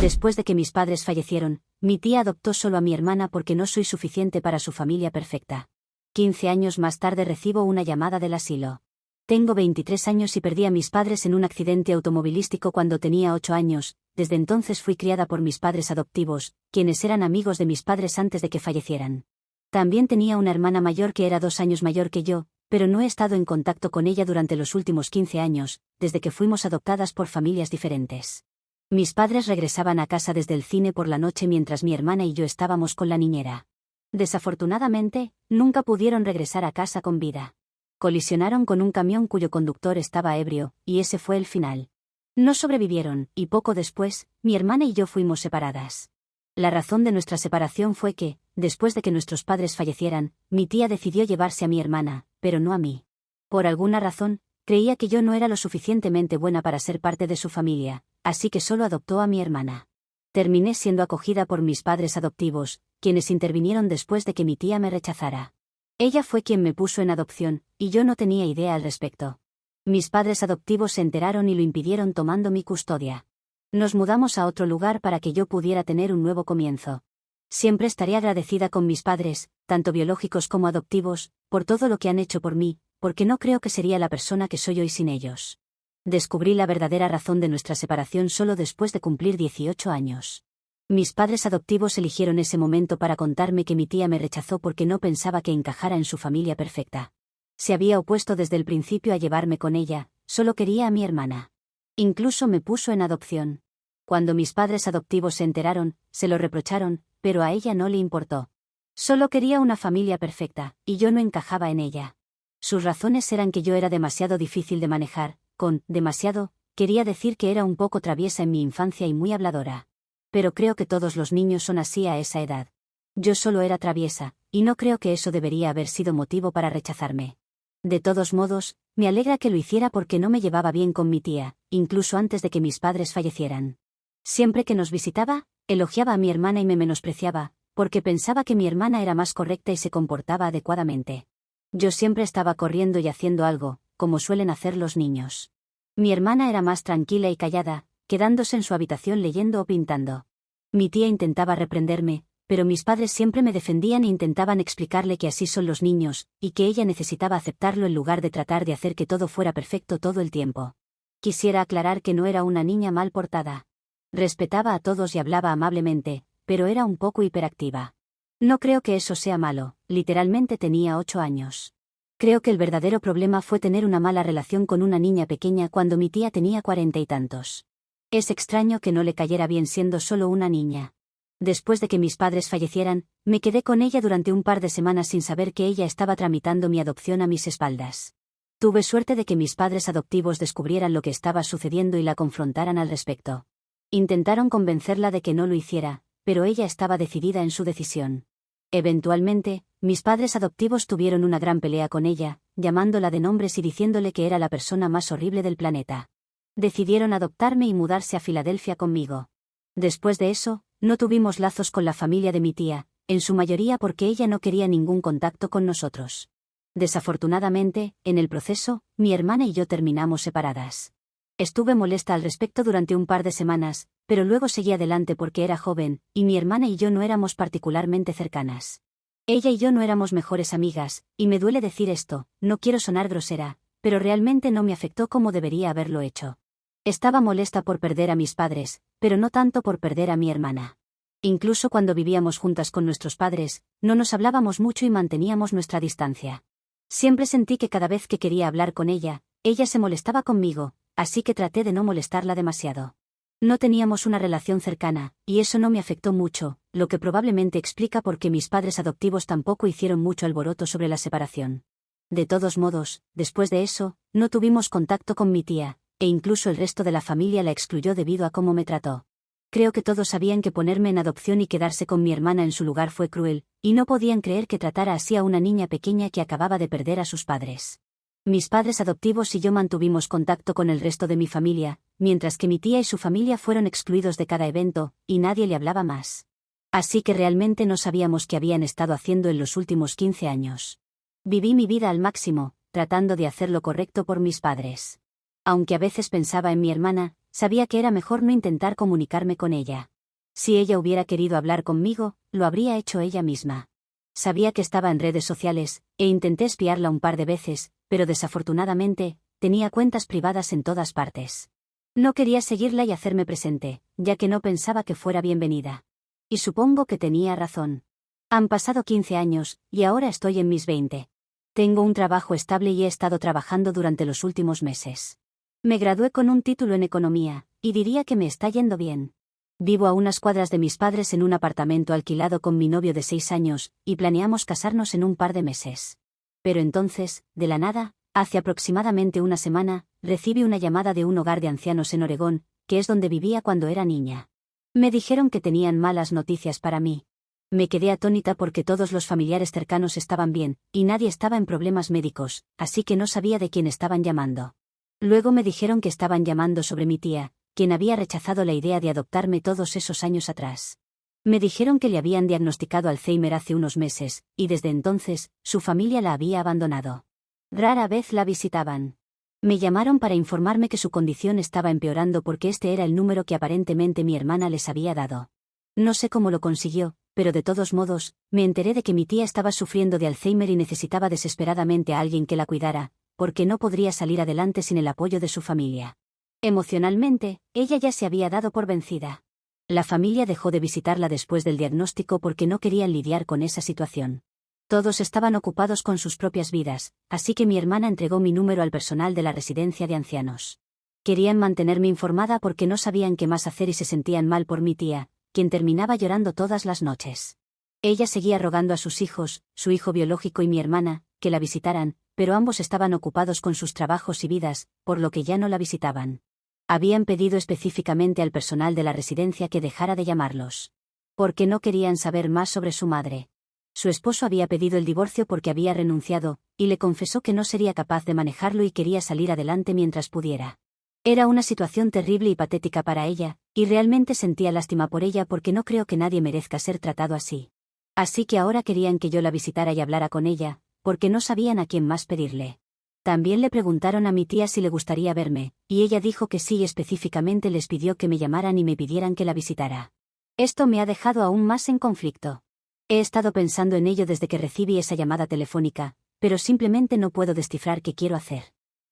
Después de que mis padres fallecieron, mi tía adoptó solo a mi hermana porque no soy suficiente para su familia perfecta. 15 años más tarde recibo una llamada del asilo. Tengo 23 años y perdí a mis padres en un accidente automovilístico cuando tenía 8 años. Desde entonces fui criada por mis padres adoptivos, quienes eran amigos de mis padres antes de que fallecieran. También tenía una hermana mayor que era 2 años mayor que yo, pero no he estado en contacto con ella durante los últimos 15 años, desde que fuimos adoptadas por familias diferentes. Mis padres regresaban a casa desde el cine por la noche mientras mi hermana y yo estábamos con la niñera. Desafortunadamente, nunca pudieron regresar a casa con vida. Colisionaron con un camión cuyo conductor estaba ebrio, y ese fue el final. No sobrevivieron, y poco después, mi hermana y yo fuimos separadas. La razón de nuestra separación fue que, después de que nuestros padres fallecieran, mi tía decidió llevarse a mi hermana, pero no a mí. Por alguna razón, creía que yo no era lo suficientemente buena para ser parte de su familia, así que solo adoptó a mi hermana. Terminé siendo acogida por mis padres adoptivos, quienes intervinieron después de que mi tía me rechazara. Ella fue quien me puso en adopción, y yo no tenía idea al respecto. Mis padres adoptivos se enteraron y lo impidieron tomando mi custodia. Nos mudamos a otro lugar para que yo pudiera tener un nuevo comienzo. Siempre estaré agradecida con mis padres, tanto biológicos como adoptivos, por todo lo que han hecho por mí, porque no creo que sería la persona que soy hoy sin ellos. Descubrí la verdadera razón de nuestra separación solo después de cumplir 18 años. Mis padres adoptivos eligieron ese momento para contarme que mi tía me rechazó porque no pensaba que encajara en su familia perfecta. Se había opuesto desde el principio a llevarme con ella, solo quería a mi hermana. Incluso me puso en adopción. Cuando mis padres adoptivos se enteraron, se lo reprocharon, pero a ella no le importó. Solo quería una familia perfecta, y yo no encajaba en ella. Sus razones eran que yo era demasiado difícil de manejar. Con demasiado, quería decir que era un poco traviesa en mi infancia y muy habladora. Pero creo que todos los niños son así a esa edad. Yo solo era traviesa, y no creo que eso debería haber sido motivo para rechazarme. De todos modos, me alegra que lo hiciera porque no me llevaba bien con mi tía, incluso antes de que mis padres fallecieran. Siempre que nos visitaba, elogiaba a mi hermana y me menospreciaba, porque pensaba que mi hermana era más correcta y se comportaba adecuadamente. Yo siempre estaba corriendo y haciendo algo, como suelen hacer los niños. Mi hermana era más tranquila y callada, quedándose en su habitación leyendo o pintando. Mi tía intentaba reprenderme, pero mis padres siempre me defendían e intentaban explicarle que así son los niños, y que ella necesitaba aceptarlo en lugar de tratar de hacer que todo fuera perfecto todo el tiempo. Quisiera aclarar que no era una niña mal portada. Respetaba a todos y hablaba amablemente, pero era un poco hiperactiva. No creo que eso sea malo, literalmente tenía 8 años. Creo que el verdadero problema fue tener una mala relación con una niña pequeña cuando mi tía tenía 40 y tantos. Es extraño que no le cayera bien siendo solo una niña. Después de que mis padres fallecieran, me quedé con ella durante un par de semanas sin saber que ella estaba tramitando mi adopción a mis espaldas. Tuve suerte de que mis padres adoptivos descubrieran lo que estaba sucediendo y la confrontaran al respecto. Intentaron convencerla de que no lo hiciera, pero ella estaba decidida en su decisión. Eventualmente, mis padres adoptivos tuvieron una gran pelea con ella, llamándola de nombres y diciéndole que era la persona más horrible del planeta. Decidieron adoptarme y mudarse a Filadelfia conmigo. Después de eso, no tuvimos lazos con la familia de mi tía, en su mayoría porque ella no quería ningún contacto con nosotros. Desafortunadamente, en el proceso, mi hermana y yo terminamos separadas. Estuve molesta al respecto durante un par de semanas, pero luego seguí adelante porque era joven, y mi hermana y yo no éramos particularmente cercanas. Ella y yo no éramos mejores amigas, y me duele decir esto, no quiero sonar grosera, pero realmente no me afectó como debería haberlo hecho. Estaba molesta por perder a mis padres, pero no tanto por perder a mi hermana. Incluso cuando vivíamos juntas con nuestros padres, no nos hablábamos mucho y manteníamos nuestra distancia. Siempre sentí que cada vez que quería hablar con ella se molestaba conmigo, así que traté de no molestarla demasiado. No teníamos una relación cercana, y eso no me afectó mucho, lo que probablemente explica por qué mis padres adoptivos tampoco hicieron mucho alboroto sobre la separación. De todos modos, después de eso, no tuvimos contacto con mi tía, e incluso el resto de la familia la excluyó debido a cómo me trató. Creo que todos sabían que ponerme en adopción y quedarse con mi hermana en su lugar fue cruel, y no podían creer que tratara así a una niña pequeña que acababa de perder a sus padres. Mis padres adoptivos y yo mantuvimos contacto con el resto de mi familia, mientras que mi tía y su familia fueron excluidos de cada evento, y nadie le hablaba más. Así que realmente no sabíamos qué habían estado haciendo en los últimos 15 años. Viví mi vida al máximo, tratando de hacer lo correcto por mis padres. Aunque a veces pensaba en mi hermana, sabía que era mejor no intentar comunicarme con ella. Si ella hubiera querido hablar conmigo, lo habría hecho ella misma. Sabía que estaba en redes sociales, e intenté espiarla un par de veces, pero desafortunadamente, tenía cuentas privadas en todas partes. No quería seguirla y hacerme presente, ya que no pensaba que fuera bienvenida. Y supongo que tenía razón. Han pasado 15 años, y ahora estoy en mis 20. Tengo un trabajo estable y he estado trabajando durante los últimos meses. Me gradué con un título en economía, y diría que me está yendo bien. Vivo a unas cuadras de mis padres en un apartamento alquilado con mi novio de 6 años, y planeamos casarnos en un par de meses. Pero entonces, de la nada, hace aproximadamente una semana, recibí una llamada de un hogar de ancianos en Oregón, que es donde vivía cuando era niña. Me dijeron que tenían malas noticias para mí. Me quedé atónita porque todos los familiares cercanos estaban bien, y nadie estaba en problemas médicos, así que no sabía de quién estaban llamando. Luego me dijeron que estaban llamando sobre mi tía, quien había rechazado la idea de adoptarme todos esos años atrás. Me dijeron que le habían diagnosticado Alzheimer hace unos meses, y desde entonces, su familia la había abandonado. Rara vez la visitaban. Me llamaron para informarme que su condición estaba empeorando porque este era el número que aparentemente mi hermana les había dado. No sé cómo lo consiguió, pero de todos modos, me enteré de que mi tía estaba sufriendo de Alzheimer y necesitaba desesperadamente a alguien que la cuidara, porque no podría salir adelante sin el apoyo de su familia. Emocionalmente, ella ya se había dado por vencida. La familia dejó de visitarla después del diagnóstico porque no querían lidiar con esa situación. Todos estaban ocupados con sus propias vidas, así que mi hermana entregó mi número al personal de la residencia de ancianos. Querían mantenerme informada porque no sabían qué más hacer y se sentían mal por mi tía, quien terminaba llorando todas las noches. Ella seguía rogando a sus hijos, su hijo biológico y mi hermana, que la visitaran, pero ambos estaban ocupados con sus trabajos y vidas, por lo que ya no la visitaban. Habían pedido específicamente al personal de la residencia que dejara de llamarlos. Porque no querían saber más sobre su madre. Su esposo había pedido el divorcio porque había renunciado, y le confesó que no sería capaz de manejarlo y quería salir adelante mientras pudiera. Era una situación terrible y patética para ella, y realmente sentía lástima por ella porque no creo que nadie merezca ser tratado así. Así que ahora querían que yo la visitara y hablara con ella, porque no sabían a quién más pedirle. También le preguntaron a mi tía si le gustaría verme, y ella dijo que sí y específicamente les pidió que me llamaran y me pidieran que la visitara. Esto me ha dejado aún más en conflicto. He estado pensando en ello desde que recibí esa llamada telefónica, pero simplemente no puedo descifrar qué quiero hacer.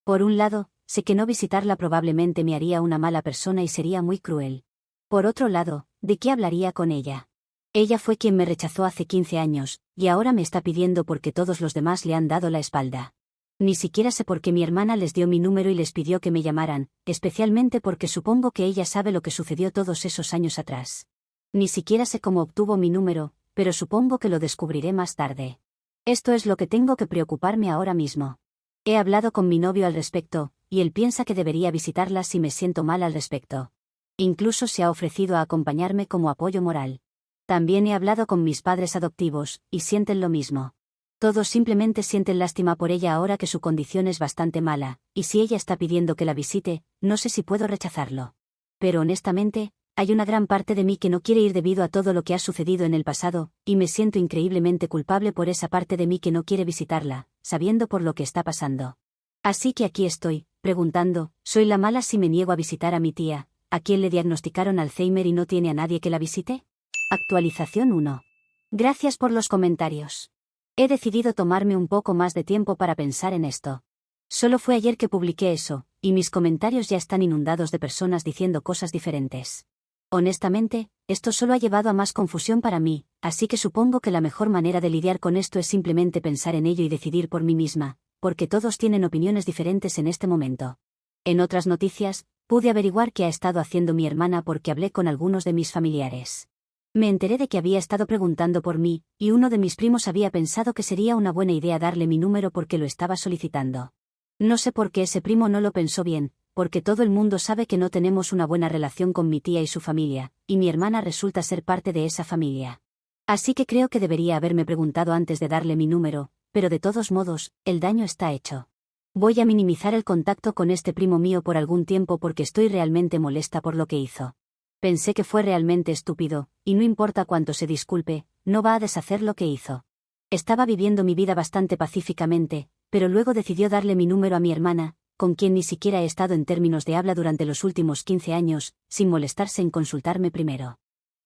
Por un lado, sé que no visitarla probablemente me haría una mala persona y sería muy cruel. Por otro lado, ¿de qué hablaría con ella? Ella fue quien me rechazó hace 15 años, y ahora me está pidiendo porque todos los demás le han dado la espalda. Ni siquiera sé por qué mi hermana les dio mi número y les pidió que me llamaran, especialmente porque supongo que ella sabe lo que sucedió todos esos años atrás. Ni siquiera sé cómo obtuvo mi número, pero supongo que lo descubriré más tarde. Esto es lo que tengo que preocuparme ahora mismo. He hablado con mi novio al respecto, y él piensa que debería visitarla si me siento mal al respecto. Incluso se ha ofrecido a acompañarme como apoyo moral. También he hablado con mis padres adoptivos, y sienten lo mismo. Todos simplemente sienten lástima por ella ahora que su condición es bastante mala, y si ella está pidiendo que la visite, no sé si puedo rechazarlo. Pero honestamente, hay una gran parte de mí que no quiere ir debido a todo lo que ha sucedido en el pasado, y me siento increíblemente culpable por esa parte de mí que no quiere visitarla, sabiendo por lo que está pasando. Así que aquí estoy, preguntando, ¿soy la mala si me niego a visitar a mi tía, a quien le diagnosticaron Alzheimer y no tiene a nadie que la visite? Actualización 1. Gracias por los comentarios. He decidido tomarme un poco más de tiempo para pensar en esto. Solo fue ayer que publiqué eso, y mis comentarios ya están inundados de personas diciendo cosas diferentes. Honestamente, esto solo ha llevado a más confusión para mí, así que supongo que la mejor manera de lidiar con esto es simplemente pensar en ello y decidir por mí misma, porque todos tienen opiniones diferentes en este momento. En otras noticias, pude averiguar qué ha estado haciendo mi hermana porque hablé con algunos de mis familiares. Me enteré de que había estado preguntando por mí, y uno de mis primos había pensado que sería una buena idea darle mi número porque lo estaba solicitando. No sé por qué ese primo no lo pensó bien, porque todo el mundo sabe que no tenemos una buena relación con mi tía y su familia, y mi hermana resulta ser parte de esa familia. Así que creo que debería haberme preguntado antes de darle mi número, pero de todos modos, el daño está hecho. Voy a minimizar el contacto con este primo mío por algún tiempo porque estoy realmente molesta por lo que hizo. Pensé que fue realmente estúpido, y no importa cuánto se disculpe, no va a deshacer lo que hizo. Estaba viviendo mi vida bastante pacíficamente, pero luego decidió darle mi número a mi hermana, con quien ni siquiera he estado en términos de habla durante los últimos 15 años, sin molestarse en consultarme primero.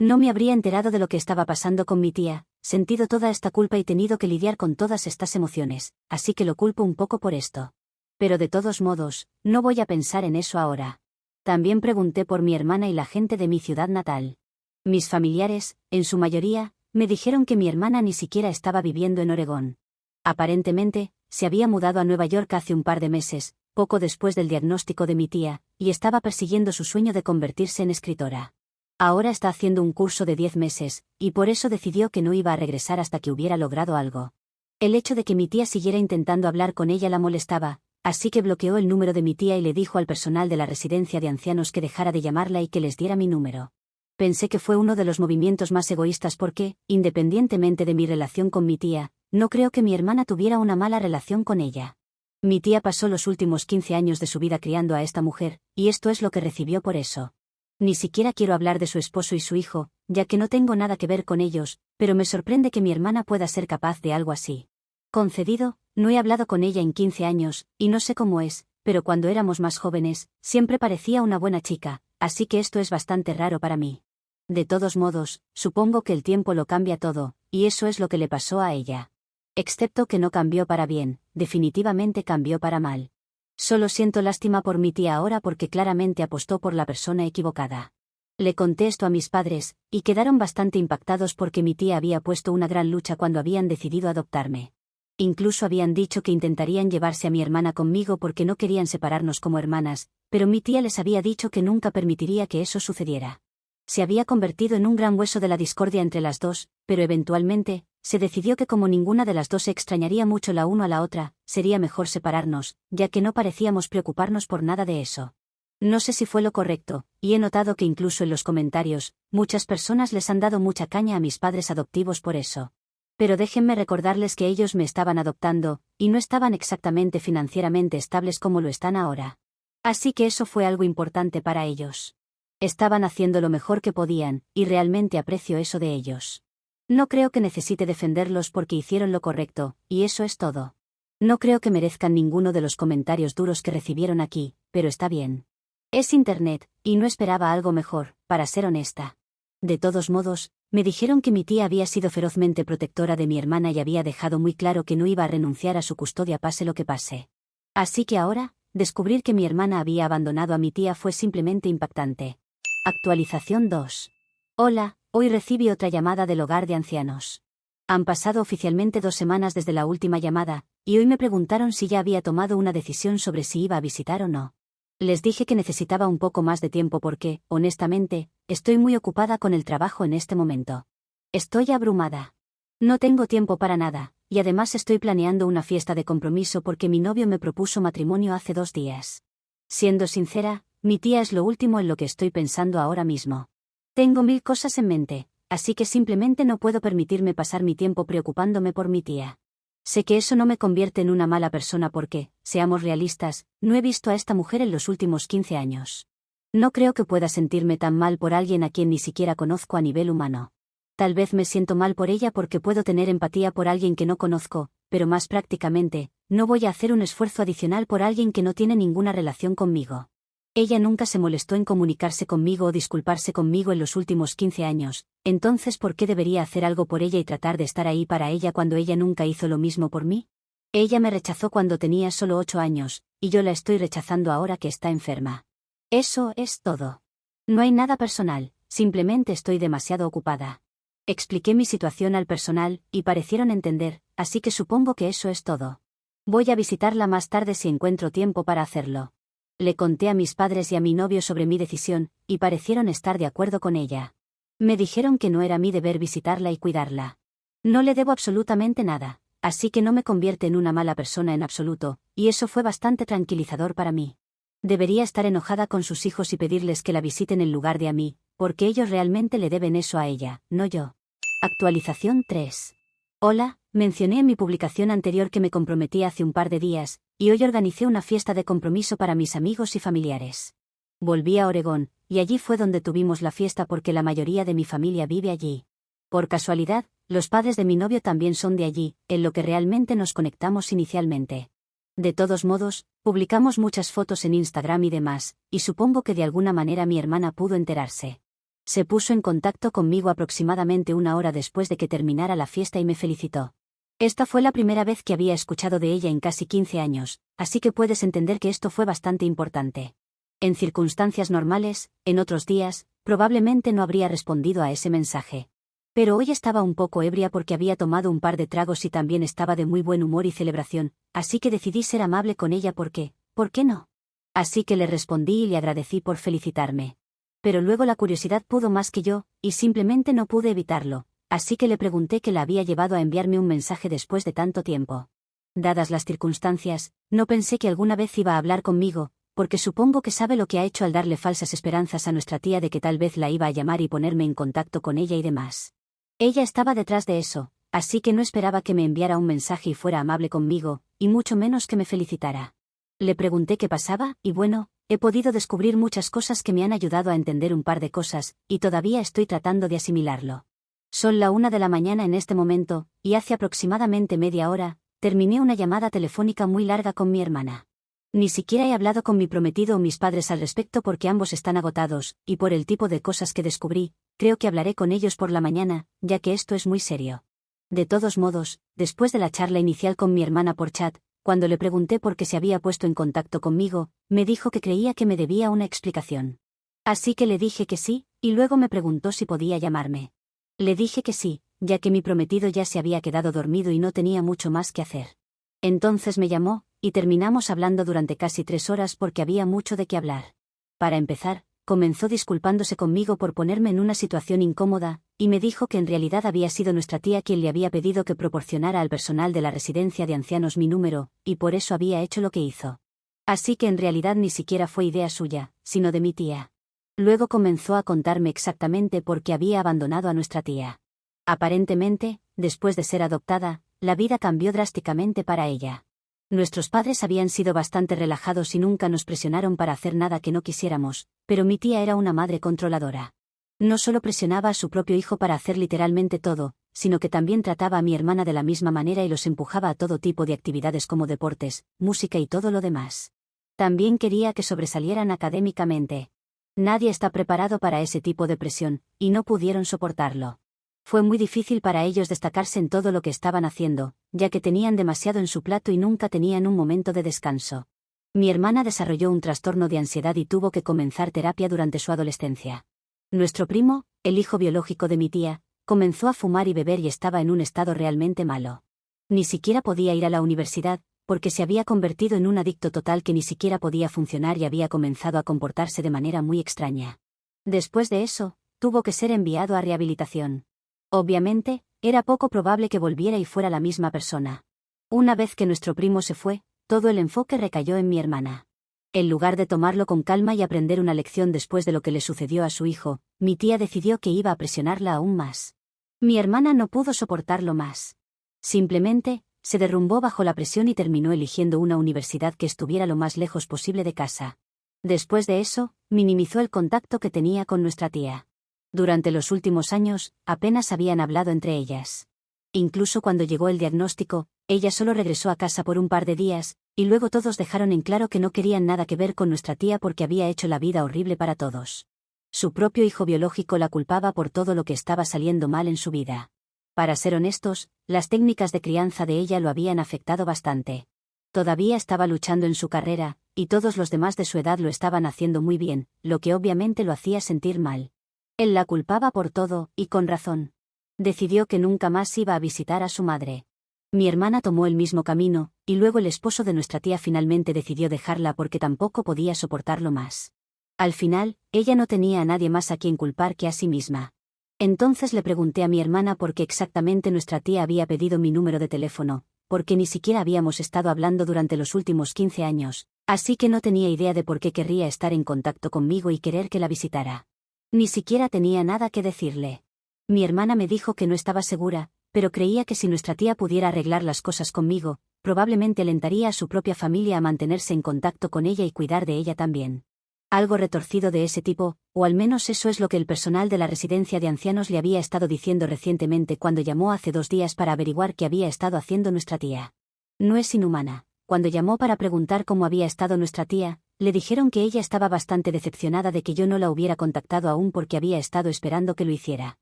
No me habría enterado de lo que estaba pasando con mi tía, sentido toda esta culpa y tenido que lidiar con todas estas emociones, así que lo culpo un poco por esto. Pero de todos modos, no voy a pensar en eso ahora. También pregunté por mi hermana y la gente de mi ciudad natal. Mis familiares, en su mayoría, me dijeron que mi hermana ni siquiera estaba viviendo en Oregón. Aparentemente, se había mudado a Nueva York hace un par de meses, poco después del diagnóstico de mi tía, y estaba persiguiendo su sueño de convertirse en escritora. Ahora está haciendo un curso de 10 meses, y por eso decidió que no iba a regresar hasta que hubiera logrado algo. El hecho de que mi tía siguiera intentando hablar con ella la molestaba, así que bloqueó el número de mi tía y le dijo al personal de la residencia de ancianos que dejara de llamarla y que les diera mi número. Pensé que fue uno de los movimientos más egoístas porque, independientemente de mi relación con mi tía, no creo que mi hermana tuviera una mala relación con ella. Mi tía pasó los últimos 15 años de su vida criando a esta mujer, y esto es lo que recibió por eso. Ni siquiera quiero hablar de su esposo y su hijo, ya que no tengo nada que ver con ellos, pero me sorprende que mi hermana pueda ser capaz de algo así. Concedido, no he hablado con ella en 15 años, y no sé cómo es, pero cuando éramos más jóvenes, siempre parecía una buena chica, así que esto es bastante raro para mí. De todos modos, supongo que el tiempo lo cambia todo, y eso es lo que le pasó a ella. Excepto que no cambió para bien, definitivamente cambió para mal. Solo siento lástima por mi tía ahora porque claramente apostó por la persona equivocada. Le conté esto a mis padres, y quedaron bastante impactados porque mi tía había puesto una gran lucha cuando habían decidido adoptarme. Incluso habían dicho que intentarían llevarse a mi hermana conmigo porque no querían separarnos como hermanas, pero mi tía les había dicho que nunca permitiría que eso sucediera. Se había convertido en un gran hueso de la discordia entre las dos, pero eventualmente, se decidió que como ninguna de las dos se extrañaría mucho la una a la otra, sería mejor separarnos, ya que no parecíamos preocuparnos por nada de eso. No sé si fue lo correcto, y he notado que incluso en los comentarios, muchas personas les han dado mucha caña a mis padres adoptivos por eso. Pero déjenme recordarles que ellos me estaban adoptando, y no estaban exactamente financieramente estables como lo están ahora. Así que eso fue algo importante para ellos. Estaban haciendo lo mejor que podían, y realmente aprecio eso de ellos. No creo que necesite defenderlos porque hicieron lo correcto, y eso es todo. No creo que merezcan ninguno de los comentarios duros que recibieron aquí, pero está bien. Es Internet, y no esperaba algo mejor, para ser honesta. De todos modos, me dijeron que mi tía había sido ferozmente protectora de mi hermana y había dejado muy claro que no iba a renunciar a su custodia pase lo que pase. Así que ahora, descubrir que mi hermana había abandonado a mi tía fue simplemente impactante. Actualización 2. Hola, hoy recibí otra llamada del hogar de ancianos. Han pasado oficialmente 2 semanas desde la última llamada, y hoy me preguntaron si ya había tomado una decisión sobre si iba a visitar o no. Les dije que necesitaba un poco más de tiempo porque, honestamente, estoy muy ocupada con el trabajo en este momento. Estoy abrumada. No tengo tiempo para nada, y además estoy planeando una fiesta de compromiso porque mi novio me propuso matrimonio hace 2 días. Siendo sincera, mi tía es lo último en lo que estoy pensando ahora mismo. Tengo 1000 cosas en mente, así que simplemente no puedo permitirme pasar mi tiempo preocupándome por mi tía. Sé que eso no me convierte en una mala persona porque, seamos realistas, no he visto a esta mujer en los últimos 15 años. No creo que pueda sentirme tan mal por alguien a quien ni siquiera conozco a nivel humano. Tal vez me siento mal por ella porque puedo tener empatía por alguien que no conozco, pero más prácticamente, no voy a hacer un esfuerzo adicional por alguien que no tiene ninguna relación conmigo. Ella nunca se molestó en comunicarse conmigo o disculparse conmigo en los últimos 15 años, entonces ¿por qué debería hacer algo por ella y tratar de estar ahí para ella cuando ella nunca hizo lo mismo por mí? Ella me rechazó cuando tenía solo 8 años, y yo la estoy rechazando ahora que está enferma. Eso es todo. No hay nada personal, simplemente estoy demasiado ocupada. Expliqué mi situación al personal, y parecieron entender, así que supongo que eso es todo. Voy a visitarla más tarde si encuentro tiempo para hacerlo. Le conté a mis padres y a mi novio sobre mi decisión, y parecieron estar de acuerdo con ella. Me dijeron que no era mi deber visitarla y cuidarla. No le debo absolutamente nada, así que no me convierte en una mala persona en absoluto, y eso fue bastante tranquilizador para mí. Debería estar enojada con sus hijos y pedirles que la visiten en lugar de a mí, porque ellos realmente le deben eso a ella, no yo. Actualización 3. Hola, mencioné en mi publicación anterior que me comprometí hace un par de días, y hoy organicé una fiesta de compromiso para mis amigos y familiares. Volví a Oregón, y allí fue donde tuvimos la fiesta porque la mayoría de mi familia vive allí. Por casualidad, los padres de mi novio también son de allí, en lo que realmente nos conectamos inicialmente. De todos modos, publicamos muchas fotos en Instagram y demás, y supongo que de alguna manera mi hermana pudo enterarse. Se puso en contacto conmigo aproximadamente una hora después de que terminara la fiesta y me felicitó. Esta fue la primera vez que había escuchado de ella en casi 15 años, así que puedes entender que esto fue bastante importante. En circunstancias normales, en otros días, probablemente no habría respondido a ese mensaje. Pero hoy estaba un poco ebria porque había tomado un par de tragos y también estaba de muy buen humor y celebración, así que decidí ser amable con ella porque, ¿por qué no? Así que le respondí y le agradecí por felicitarme. Pero luego la curiosidad pudo más que yo, y simplemente no pude evitarlo, así que le pregunté qué la había llevado a enviarme un mensaje después de tanto tiempo. Dadas las circunstancias, no pensé que alguna vez iba a hablar conmigo, porque supongo que sabe lo que ha hecho al darle falsas esperanzas a nuestra tía de que tal vez la iba a llamar y ponerme en contacto con ella y demás. Ella estaba detrás de eso, así que no esperaba que me enviara un mensaje y fuera amable conmigo, y mucho menos que me felicitara. Le pregunté qué pasaba, y bueno, he podido descubrir muchas cosas que me han ayudado a entender un par de cosas, y todavía estoy tratando de asimilarlo. Son la 1 de la mañana en este momento, y hace aproximadamente media hora, terminé una llamada telefónica muy larga con mi hermana. Ni siquiera he hablado con mi prometido o mis padres al respecto porque ambos están agotados, y por el tipo de cosas que descubrí, creo que hablaré con ellos por la mañana, ya que esto es muy serio. De todos modos, después de la charla inicial con mi hermana por chat, cuando le pregunté por qué se había puesto en contacto conmigo, me dijo que creía que me debía una explicación. Así que le dije que sí, y luego me preguntó si podía llamarme. Le dije que sí, ya que mi prometido ya se había quedado dormido y no tenía mucho más que hacer. Entonces me llamó, y terminamos hablando durante casi 3 horas porque había mucho de qué hablar. Para empezar, comenzó disculpándose conmigo por ponerme en una situación incómoda, y me dijo que en realidad había sido nuestra tía quien le había pedido que proporcionara al personal de la residencia de ancianos mi número, y por eso había hecho lo que hizo. Así que en realidad ni siquiera fue idea suya, sino de mi tía. Luego comenzó a contarme exactamente por qué había abandonado a nuestra tía. Aparentemente, después de ser adoptada, la vida cambió drásticamente para ella. Nuestros padres habían sido bastante relajados y nunca nos presionaron para hacer nada que no quisiéramos, pero mi tía era una madre controladora. No solo presionaba a su propio hijo para hacer literalmente todo, sino que también trataba a mi hermana de la misma manera y los empujaba a todo tipo de actividades como deportes, música y todo lo demás. También quería que sobresalieran académicamente. Nadie está preparado para ese tipo de presión, y no pudieron soportarlo. Fue muy difícil para ellos destacarse en todo lo que estaban haciendo, ya que tenían demasiado en su plato y nunca tenían un momento de descanso. Mi hermana desarrolló un trastorno de ansiedad y tuvo que comenzar terapia durante su adolescencia. Nuestro primo, el hijo biológico de mi tía, comenzó a fumar y beber y estaba en un estado realmente malo. Ni siquiera podía ir a la universidad, porque se había convertido en un adicto total que ni siquiera podía funcionar y había comenzado a comportarse de manera muy extraña. Después de eso, tuvo que ser enviado a rehabilitación. Obviamente, era poco probable que volviera y fuera la misma persona. Una vez que nuestro primo se fue, todo el enfoque recayó en mi hermana. En lugar de tomarlo con calma y aprender una lección después de lo que le sucedió a su hijo, mi tía decidió que iba a presionarla aún más. Mi hermana no pudo soportarlo más. Simplemente, se derrumbó bajo la presión y terminó eligiendo una universidad que estuviera lo más lejos posible de casa. Después de eso, minimizó el contacto que tenía con nuestra tía. Durante los últimos años, apenas habían hablado entre ellas. Incluso cuando llegó el diagnóstico, ella solo regresó a casa por un par de días, y luego todos dejaron en claro que no querían nada que ver con nuestra tía porque había hecho la vida horrible para todos. Su propio hijo biológico la culpaba por todo lo que estaba saliendo mal en su vida. Para ser honestos, las técnicas de crianza de ella lo habían afectado bastante. Todavía estaba luchando en su carrera, y todos los demás de su edad lo estaban haciendo muy bien, lo que obviamente lo hacía sentir mal. Él la culpaba por todo, y con razón. Decidió que nunca más iba a visitar a su madre. Mi hermana tomó el mismo camino, y luego el esposo de nuestra tía finalmente decidió dejarla porque tampoco podía soportarlo más. Al final, ella no tenía a nadie más a quien culpar que a sí misma. Entonces le pregunté a mi hermana por qué exactamente nuestra tía había pedido mi número de teléfono, porque ni siquiera habíamos estado hablando durante los últimos 15 años, así que no tenía idea de por qué querría estar en contacto conmigo y querer que la visitara. Ni siquiera tenía nada que decirle. Mi hermana me dijo que no estaba segura, pero creía que si nuestra tía pudiera arreglar las cosas conmigo, probablemente alentaría a su propia familia a mantenerse en contacto con ella y cuidar de ella también. Algo retorcido de ese tipo, o al menos eso es lo que el personal de la residencia de ancianos le había estado diciendo recientemente cuando llamó hace 2 días para averiguar qué había estado haciendo nuestra tía. No es inhumana. Cuando llamó para preguntar cómo había estado nuestra tía, le dijeron que ella estaba bastante decepcionada de que yo no la hubiera contactado aún porque había estado esperando que lo hiciera.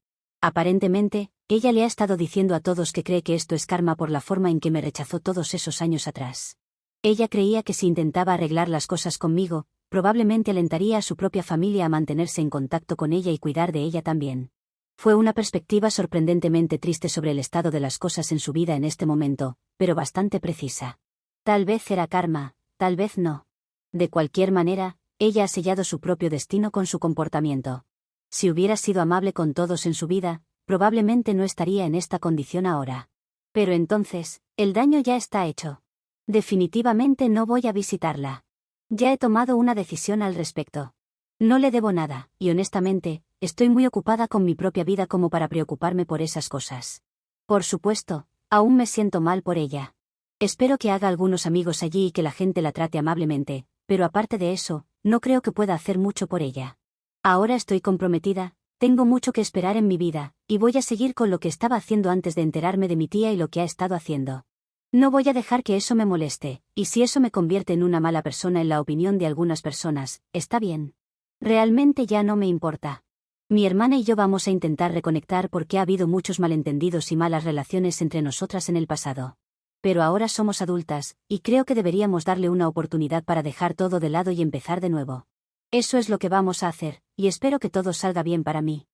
Aparentemente, ella le ha estado diciendo a todos que cree que esto es karma por la forma en que me rechazó todos esos años atrás. Ella creía que si intentaba arreglar las cosas conmigo, probablemente alentaría a su propia familia a mantenerse en contacto con ella y cuidar de ella también. Fue una perspectiva sorprendentemente triste sobre el estado de las cosas en su vida en este momento, pero bastante precisa. Tal vez era karma, tal vez no. De cualquier manera, ella ha sellado su propio destino con su comportamiento. Si hubiera sido amable con todos en su vida, probablemente no estaría en esta condición ahora. Pero entonces, el daño ya está hecho. Definitivamente no voy a visitarla. Ya he tomado una decisión al respecto. No le debo nada, y honestamente, estoy muy ocupada con mi propia vida como para preocuparme por esas cosas. Por supuesto, aún me siento mal por ella. Espero que haga algunos amigos allí y que la gente la trate amablemente, pero aparte de eso, no creo que pueda hacer mucho por ella. Ahora estoy comprometida, tengo mucho que esperar en mi vida, y voy a seguir con lo que estaba haciendo antes de enterarme de mi tía y lo que ha estado haciendo. No voy a dejar que eso me moleste, y si eso me convierte en una mala persona en la opinión de algunas personas, está bien. Realmente ya no me importa. Mi hermana y yo vamos a intentar reconectar porque ha habido muchos malentendidos y malas relaciones entre nosotras en el pasado. Pero ahora somos adultas, y creo que deberíamos darle una oportunidad para dejar todo de lado y empezar de nuevo. Eso es lo que vamos a hacer, y espero que todo salga bien para mí.